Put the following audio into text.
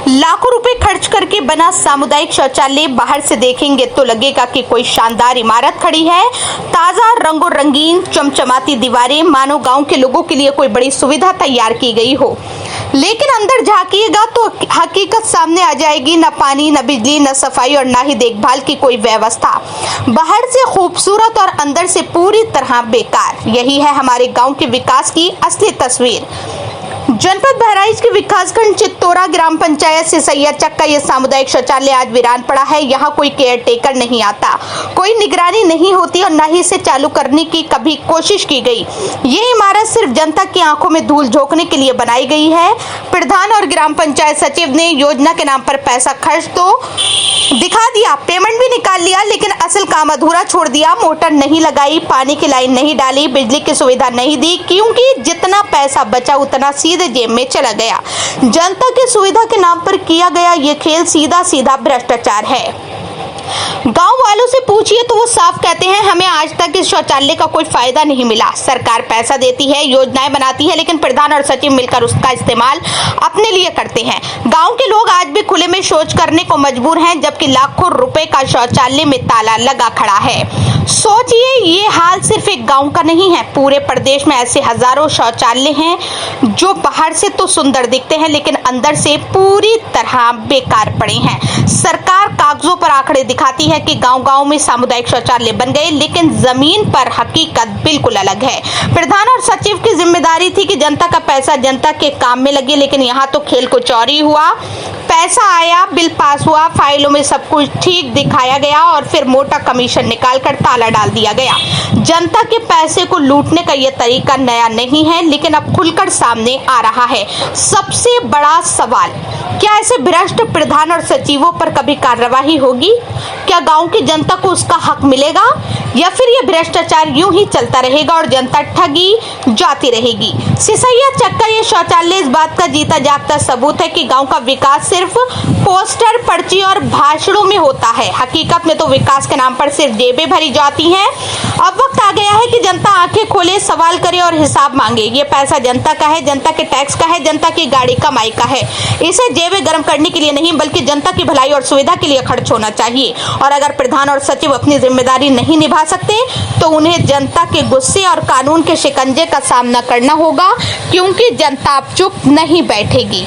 लाखों रुपए खर्च करके बना सामुदायिक शौचालय बाहर से देखेंगे तो लगेगा कि कोई शानदार इमारत खड़ी है। ताजा रंगों रंगीन चमचमाती दीवारें, मानो गांव के लोगों के लिए कोई बड़ी सुविधा तैयार की गई हो। लेकिन अंदर झांकिएगा तो हकीकत सामने आ जाएगी। न पानी, न बिजली, न सफाई और न ही देखभाल की कोई व्यवस्था। बाहर से खूबसूरत और अंदर से पूरी तरह बेकार। यही है हमारे गांव के विकास की असली तस्वीर। जनपद बहराइच के विकासखंड चित्तौरा ग्राम पंचायत सिसैया चक का ये सामुदायिक शौचालय आज वीरान पड़ा है। यहाँ कोई केयर टेकर नहीं आता, कोई निगरानी नहीं होती और न ही इसे चालू करने की कभी कोशिश की गई। ये इमारत सिर्फ जनता की आंखों में धूल झोंकने के लिए बनाई गई है। प्रधान और ग्राम पंचायत सचिव ने योजना के नाम पर पैसा खर्च तो दिखा दिया, पेमेंट भी निकाल लिया, लेकिन असल काम अधूरा छोड़ दिया। मोटर नहीं लगाई, पानी की लाइन नहीं डाली, बिजली की सुविधा नहीं दी, क्योंकि जितना पैसा बचा उतना सीधे जेब में चला गया। जनता की सुविधा के नाम पर किया गया ये खेल सीधा सीधा भ्रष्टाचार है। गांव वालों से पूछिए तो वो साफ कहते हैं, हमें आज तक इस शौचालय का कोई फायदा नहीं मिला। सरकार पैसा देती है, योजनाएं बनाती है, लेकिन प्रधान और सचिव मिलकर उसका इस्तेमाल अपने लिए करते हैं। गांव के लोग आज भी खुले में शौच करने को मजबूर हैं, जबकि लाखों रुपए का शौचालय में ताला लगा खड़ा है। सोचिए, ये हाल सिर्फ एक गांव का नहीं है, पूरे प्रदेश में ऐसे हजारों शौचालय हैं जो बाहर से तो सुंदर दिखते हैं, लेकिन अंदर से पूरी तरह बेकार पड़े हैं। सरकार कागजों पर आंकड़े दिखाती है कि गांव-गांव में सामुदायिक शौचालय बन गए, लेकिन जमीन पर हकीकत बिल्कुल अलग है। प्रधान और सचिव की जिम्मेदारी थी कि जनता का पैसा जनता के काम में लगे, लेकिन यहाँ तो खेल कुछ और ही हुआ। पैसा आया, बिल पास हुआ, फाइलों में सब कुछ ठीक दिखाया गया और फिर मोटा कमीशन निकालकर ताला डाल दिया गया। जनता के पैसे को लूटने का यह तरीका नया नहीं है, लेकिन अब खुलकर सामने आ रहा है। सबसे बड़ा सवाल, क्या ऐसे भ्रष्ट प्रधान और सचिवों पर कभी कार्रवाई होगी? क्या गांव की जनता को उसका हक मिलेगा, या फिर यह भ्रष्टाचार यूं ही चलता रहेगा और जनता ठगी जाती रहेगी? सिसैया चक का ये शौचालय इस बात का जीता जागता सबूत है कि गांव का विकास सिर्फ पोस्टर, पर्ची और भाषणों में होता है। हकीकत में तो विकास के नाम पर सिर्फ जेबें भरी जाती हैं। अब वक्त आ गया है कि जनता आंखें खोले, सवाल करे और हिसाब मांगे। ये पैसा जनता का है, जनता के टैक्स का है, जनता की गाड़ी कमाई का है। इसे जेबें गर्म करने के लिए नहीं, बल्कि जनता की भलाई और सुविधा के लिए खर्च होना चाहिए। और अगर प्रधान और सचिव अपनी जिम्मेदारी नहीं निभा सकते तो उन्हें जनता के गुस्से और कानून के शिकंजे का सामना करना होगा, क्योंकि जनता अब चुप नहीं बैठेगी।